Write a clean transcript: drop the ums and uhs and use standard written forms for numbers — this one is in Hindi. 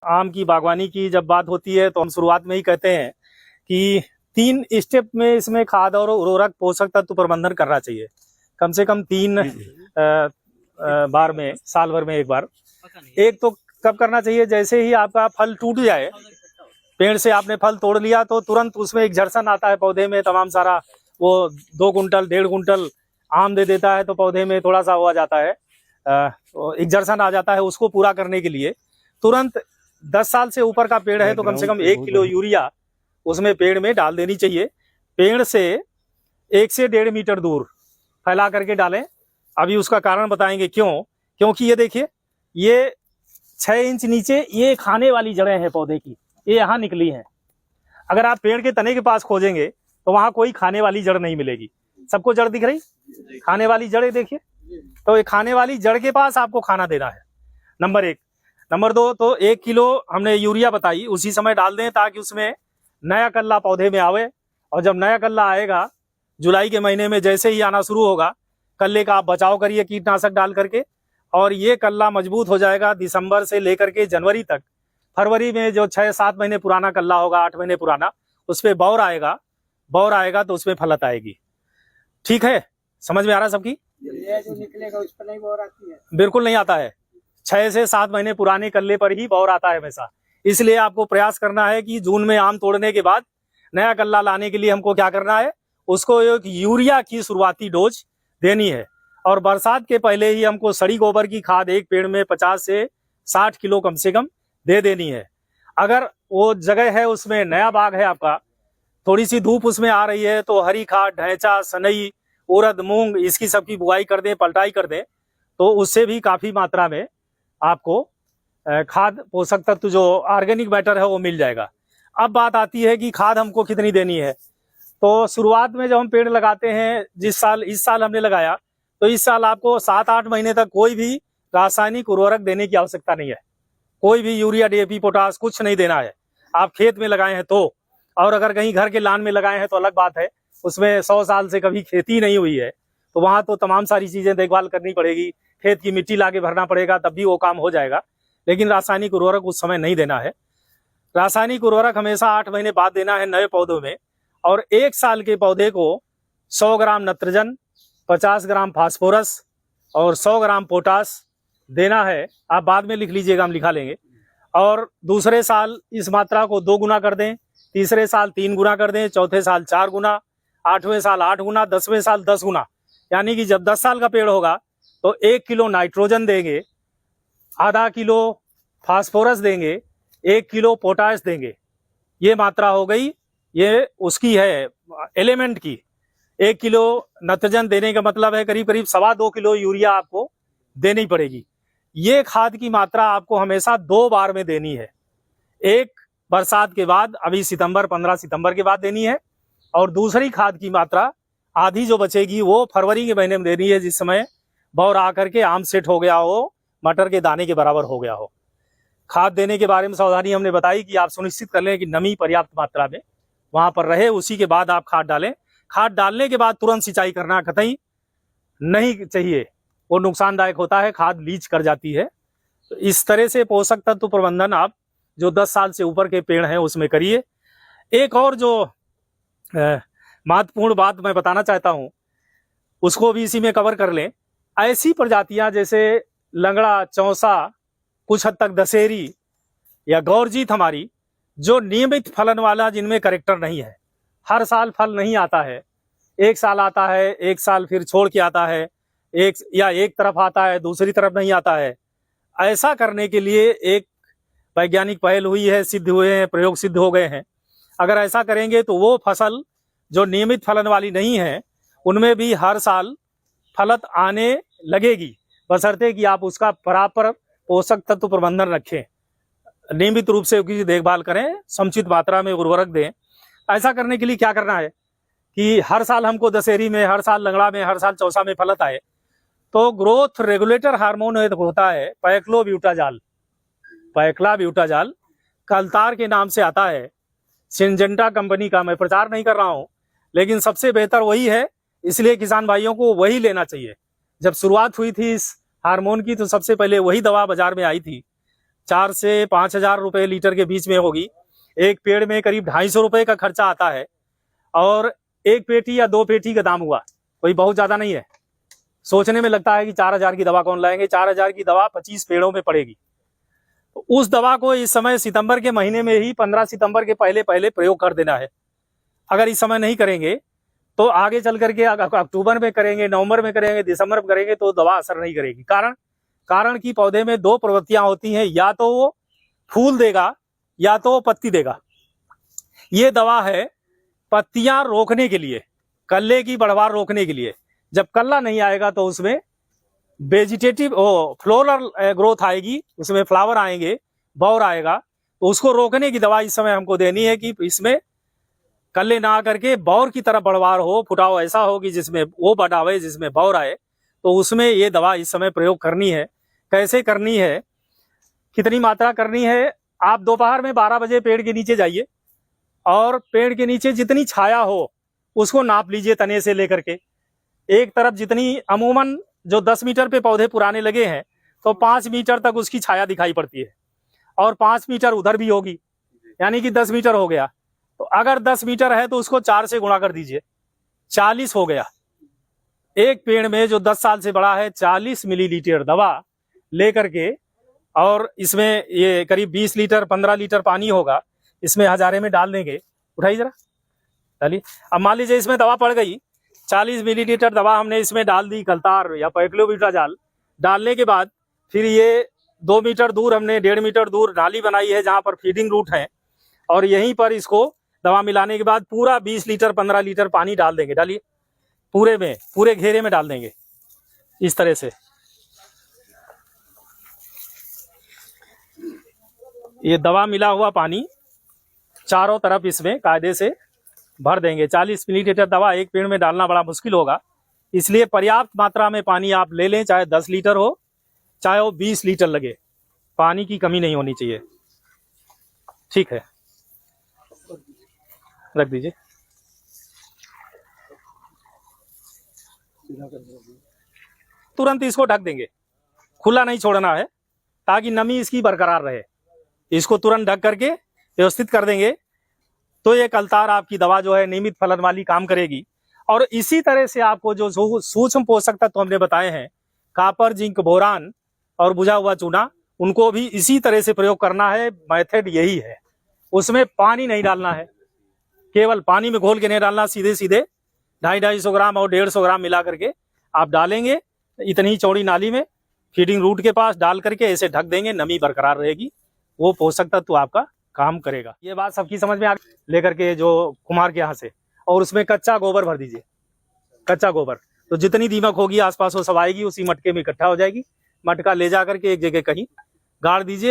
आम की बागवानी की जब बात होती है तो हम शुरुआत में ही कहते हैं कि 3 स्टेप में इसमें खाद और उर्वरक पोषक तत्व प्रबंधन करना चाहिए। कम से कम 3 बार में, साल भर में एक बार। एक तो कब करना चाहिए, जैसे ही आपका फल टूट जाए, पेड़ से आपने फल तोड़ लिया तो तुरंत उसमें एक झरसन आता है पौधे में, तमाम सारा वो 2 कुंटल 1.5 कुंटल आम दे देता है, तो पौधे में थोड़ा सा वो आ जाता है, एक झरसन आ जाता है। उसको पूरा करने के लिए तुरंत 10 साल से ऊपर का पेड़ है तो कम से कम 1 किलो यूरिया उसमें पेड़ में डाल देनी चाहिए। पेड़ से 1 से 1.5 मीटर दूर फैला करके डालें। अभी उसका कारण बताएंगे क्यों। क्योंकि ये देखिए, ये 6 इंच नीचे ये खाने वाली जड़ें हैं पौधे की, ये यहाँ निकली हैं। अगर आप पेड़ के तने के पास खोजेंगे तो वहां कोई खाने वाली जड़ नहीं मिलेगी। सबको जड़ दिख रही, खाने वाली जड़ें देखिए। तो ये खाने वाली जड़ के पास आपको खाना देना है, नंबर 1। नंबर 2, तो 1 किलो हमने यूरिया बताई, उसी समय डाल दें ताकि उसमें नया कल्ला पौधे में आवे। और जब नया कल्ला आएगा, जुलाई के महीने में जैसे ही आना शुरू होगा, कल्ले का आप बचाव करिए कीटनाशक डाल करके। और ये कल्ला मजबूत हो जाएगा दिसंबर से लेकर के जनवरी तक। फरवरी में जो 6-7 महीने पुराना कल्ला होगा, 8 महीने पुराना, उस पर बौर आएगा। बौर आएगा तो उसमें फलत आएगी। ठीक है, समझ में आ रहा है सबकी? जो निकलेगा उस पर नहीं बौर आती है? बिल्कुल नहीं आता है। 6 से 7 महीने पुराने कल्ले पर ही बौर आता है हमेशा। इसलिए आपको प्रयास करना है कि जून में आम तोड़ने के बाद नया कल्ला लाने के लिए हमको क्या करना है, उसको एक यूरिया की शुरुआती डोज देनी है। और बरसात के पहले ही हमको सड़ी गोबर की खाद एक पेड़ में 50 से 60 किलो कम से कम दे देनी है। अगर वो जगह है उसमें नया बाग है आपका, थोड़ी सी धूप उसमें आ रही है, तो हरी खाद, ढैंचा, सनई, उड़द, मूंग, इसकी सबकी बुआई कर दें, पलटाई कर दें, तो उससे भी काफी मात्रा में आपको खाद पोषक तत्व जो ऑर्गेनिक मैटर है वो मिल जाएगा। अब बात आती है कि खाद हमको कितनी देनी है। तो शुरुआत में जब हम पेड़ लगाते हैं, इस साल हमने लगाया, तो इस साल आपको 7-8 महीने तक कोई भी रासायनिक उर्वरक देने की आवश्यकता नहीं है। कोई भी यूरिया, डीएपी, पोटास कुछ नहीं देना है। आप खेत में लगाए हैं तो, और अगर कहीं घर के लान में लगाए हैं तो अलग बात है, उसमें 100 साल से कभी खेती नहीं हुई है, तो वहां तो तमाम सारी चीजें देखभाल करनी पड़ेगी, खेत की मिट्टी लाके भरना पड़ेगा, तब भी वो काम हो जाएगा। लेकिन रासायनिक उर्वरक उस समय नहीं देना है। रासायनिक उर्वरक हमेशा 8 महीने बाद देना है नए पौधों में। और 1 साल के पौधे को 100 ग्राम नत्रजन, 50 ग्राम फास्फोरस और 100 ग्राम पोटास देना है। आप बाद में लिख लीजिएगा, हम लिखा लेंगे। और दूसरे साल इस मात्रा को 2 गुना कर दें, तीसरे साल 3 गुना कर दें, चौथे साल 4 गुना, 8वें साल 8 गुना, 10वें साल 10 गुना। यानी कि जब 10 साल का पेड़ होगा तो 1 किलो नाइट्रोजन देंगे, आधा किलो फास्फोरस देंगे, 1 किलो पोटाश देंगे। ये मात्रा हो गई, ये उसकी है एलिमेंट की। 1 किलो नाइट्रोजन देने का मतलब है करीब करीब 2.25 किलो यूरिया आपको देनी पड़ेगी। ये खाद की मात्रा आपको हमेशा 2 बार में देनी है। एक बरसात के बाद, अभी 15 सितंबर के बाद देनी है, और दूसरी खाद की मात्रा आधी जो बचेगी वो फरवरी के महीने में देनी है, जिस समय बौर आकर के आम सेट हो गया हो, मटर के दाने के बराबर हो गया हो। खाद देने के बारे में सावधानी हमने बताई कि आप सुनिश्चित कर लें कि नमी पर्याप्त मात्रा में वहां पर रहे, उसी के बाद आप खाद डालें। खाद डालने के बाद तुरंत सिंचाई करना कतई नहीं चाहिए, वो नुकसानदायक होता है, खाद लीच कर जाती है। तो इस तरह से पोषक तत्व प्रबंधन आप जो 10 साल से ऊपर के पेड़ हैं उसमें करिए। एक और जो महत्वपूर्ण बात मैं बताना चाहता हूं, उसको भी इसी में कवर कर लें। ऐसी प्रजातियां जैसे लंगड़ा, चौसा, कुछ हद तक दशहरी या गौरजीत हमारी, जो नियमित फलन वाला, जिनमें करेक्टर नहीं है, हर साल फल नहीं आता है, 1 साल आता है, 1 साल फिर छोड़ के आता है, एक तरफ आता है, दूसरी तरफ नहीं आता है। ऐसा करने के लिए एक वैज्ञानिक पहल हुई है, सिद्ध हुए हैं, प्रयोग सिद्ध हो गए हैं। अगर ऐसा करेंगे तो वो फसल जो नियमित फलन वाली नहीं है, उनमें भी हर साल फलत आने लगेगी, बशर्ते कि आप उसका प्रॉपर पोषक तत्व प्रबंधन रखें, नियमित रूप से उसकी देखभाल करें, समुचित मात्रा में उर्वरक दें। ऐसा करने के लिए क्या करना है कि हर साल हमको दशहरी में, हर साल लंगड़ा में, हर साल चौसा में फलत आए, तो ग्रोथ रेगुलेटर हार्मोन होता है पैक्लोब्यूटाजॉल। पैक्लोब्यूटाजॉल कलतार के नाम से आता है, सिंजेंटा कंपनी का। मैं प्रचार नहीं कर रहा हूं, लेकिन सबसे बेहतर वही है, इसलिए किसान भाइयों को वही लेना चाहिए। जब शुरुआत हुई थी इस हार्मोन की तो सबसे पहले वही दवा बाजार में आई थी। 4 से 5,000 रुपये लीटर के बीच में होगी। एक पेड़ में करीब 250 रुपये का खर्चा आता है और एक पेटी या 2 पेटी का दाम हुआ, कोई बहुत ज्यादा नहीं है। सोचने में लगता है कि 4,000 की दवा कौन लाएंगे, 4,000 की दवा 25 पेड़ों में पड़ेगी। तो उस दवा को इस समय सितंबर के महीने में ही 15 सितंबर के पहले पहले प्रयोग कर देना है। अगर इस समय नहीं करेंगे तो आगे चल करके अक्टूबर में करेंगे, नवंबर में करेंगे, दिसंबर में करेंगे तो दवा असर नहीं करेगी। कारण कि पौधे में 2 प्रवृत्तियां होती हैं, या तो वो फूल देगा या तो वो पत्ती देगा। ये दवा है पत्तियां रोकने के लिए, कल्ले की बढ़वार रोकने के लिए। जब कल्ला नहीं आएगा तो उसमें वेजिटेटिव फ्लोरल ग्रोथ आएगी, उसमें फ्लावर आएंगे, बौर आएगा। तो उसको रोकने की दवा इस समय हमको देनी है कि इसमें कल्ले ना करके बौर की तरफ बढ़वार हो, फुटाव ऐसा हो कि जिसमें वो बढ़ावे, जिसमें बौर आए। तो उसमें ये दवा इस समय प्रयोग करनी है। कैसे करनी है, कितनी मात्रा करनी है, आप दोपहर में 12 बजे पेड़ के नीचे जाइए और पेड़ के नीचे जितनी छाया हो उसको नाप लीजिए तने से लेकर के। एक तरफ जितनी अमूमन जो 10 मीटर पे पौधे पुराने लगे हैं तो 5 मीटर तक उसकी छाया दिखाई पड़ती है और 5 मीटर उधर भी होगी, यानी कि 10 मीटर हो गया। तो अगर 10 मीटर है तो उसको 4 से गुणा कर दीजिए, 40 हो गया। एक पेड़ में जो 10 साल से बड़ा है 40 मिलीलीटर दवा लेकर के, और इसमें ये करीब 20 लीटर 15 लीटर पानी होगा, इसमें हजारे में डाल देंगे। उठाइए जरा, डालिए। अब मान लीजिए इसमें दवा पड़ गई, 40 मिलीलीटर दवा हमने इसमें डाल दी, कल्तार या पैक्लोबिटाजॉल। डालने के बाद फिर ये 2 मीटर दूर, हमने 1.5 मीटर दूर नाली बनाई है जहां पर फीडिंग रूट है, और यहीं पर इसको दवा मिलाने के बाद पूरा 20 लीटर 15 लीटर पानी डाल देंगे। डालिए, पूरे में, पूरे घेरे में डाल देंगे इस तरह से। ये दवा मिला हुआ पानी चारों तरफ इसमें कायदे से भर देंगे। 40 मिलीलीटर दवा एक पेड़ में डालना बड़ा मुश्किल होगा, इसलिए पर्याप्त मात्रा में पानी आप ले लें, चाहे 10 लीटर हो चाहे वो 20 लीटर लगे, पानी की कमी नहीं होनी चाहिए। ठीक है, रख दीजिए। तुरंत इसको ढक देंगे, खुला नहीं छोड़ना है ताकि नमी इसकी बरकरार रहे। इसको तुरंत ढक करके व्यवस्थित कर देंगे तो ये कल्तार आपकी दवा जो है नियमित फलन वाली काम करेगी। और इसी तरह से आपको जो सूक्ष्म पोषक तत्व हमने बताए हैं, कॉपर, जिंक, बोरान और बुझा हुआ चूना, उनको भी इसी तरह से प्रयोग करना है। मेथड यही है, उसमें पानी नहीं डालना है, केवल पानी में घोल के नहीं डालना, सीधे सीधे 250-250 ग्राम और 150 ग्राम मिला करके आप डालेंगे इतनी चौड़ी नाली में, फीडिंग रूट के पास डाल करके ऐसे ढक देंगे, नमी बरकरार रहेगी, वो पोषक तत्व आपका काम करेगा। ये बात सबकी समझ में आ गई, लेकर के जो कुम्हार के यहाँ से, और उसमें कच्चा गोबर भर दीजिए, कच्चा गोबर। तो जितनी दीमक होगी आसपास वो सब आएगी, उसी मटके में इकट्ठा हो जाएगी। मटका ले जा करके एक जगह कहीं गाड़ दीजिए।